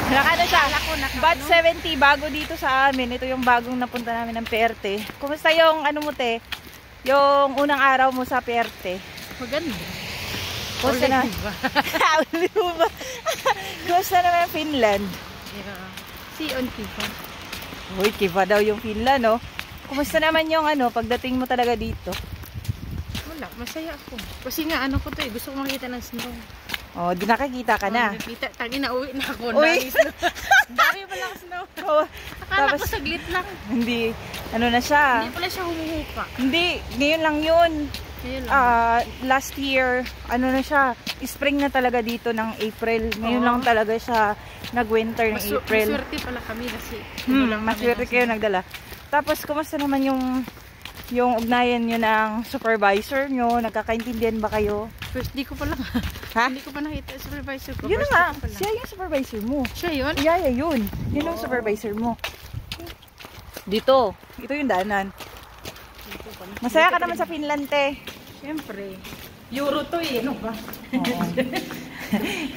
Nakano siya? Batch 70 bago dito sa amin. Ito yung bagong napunta namin ng PRT. Kumusta yung ano mo te? Yung unang araw mo sa PRT? Maganda. Kumusta na? Kumusta naman yung Finland? Yeah. See on Kiva. Uy, Kiva daw yung Finland, no? Kumusta naman yung ano, pagdating mo talaga dito? Wala, masaya ako. Kasi nga ano ko to eh, gusto ko makita ng snow. Oh, di nakakita ka na. Nakita, tagi na uwi na ako. Uy! Dami pa lang snow. Oh, Akala tapos, ko saglit lang. hindi, ano na siya? Hindi pala siya humuhupa. Hindi, ngayon lang yun. Ayun lang. Last year, ano na siya, spring na talaga dito ng April. Ngayon lang talaga siya nag-winter ng April. Maswerte pala kami kasi. Maswerte kayo nagdala. Tapos, kumusta naman yung ugnayan nyo ng supervisor nyo? Nagkakaintindihan ba kayo? First day ko pa lang. Ha? Hindi ko pa nakita yung supervisor ko. Yun na nga, siya yung supervisor mo. Siya yun? Yaya yun. Yun yung supervisor mo. Dito. Ito yung daanan. Masaya ka naman sa Finland, te. Siyempre. Euro to eh. Ano ba? Oo.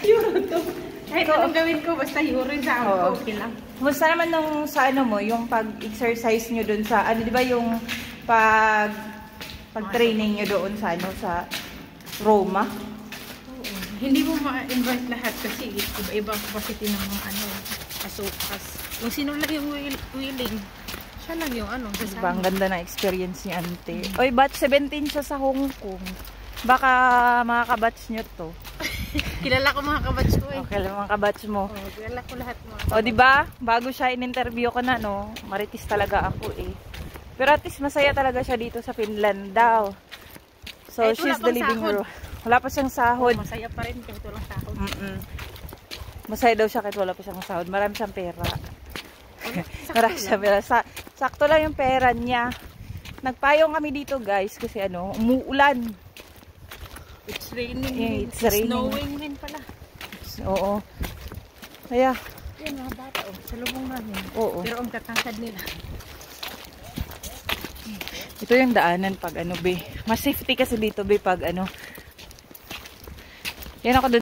Euro to. Kahit anong gawin ko, basta euro yung sa akin ko. Okay lang. Kumusta naman nung sa ano mo, yung pag-exercise nyo dun sa, ano di ba yung pag-training nyo doon sa ano, sa Roma? Oo. Hindi mo ma-invite lahat kasi iba-ibang capacity ng mga ano, kasukas. Kung sino lang yung willing, siya lang yung ano, Diba, sasama. ang ganda na experience ni Ante. Oy, batch 17 siya sa Hong Kong. Baka makaka-batch nyo to. Kilala ko mga kabatch ko eh. Okay lang mga kabatch mo. Oh, kilala ko lahat mga O, di ba? Bago siya in-interview ko na, no? Maritis talaga ako eh. Pero at least masaya talaga siya dito sa Finland daw. So, Kahit she's wala the pang living sahod. room. Wala pa siyang sahod. Masaya pa rin kahit walang sahod. Masaya daw siya kahit wala pa siyang sahod. Marami siyang pera. Sakto Marami siyang pera. Sakto lang yung pera niya. Nagpayong kami dito guys kasi ano, umuulan. It's raining. Yeah, it's raining. Snowing din pala. Oo. Kaya, Yan mga bata oh, sa lubong namin. oo. Pero ang tatangkad nila. Ito yung daanan pag ano, be. Mas safety kasi dito, be, pag ano. Yan ako dun.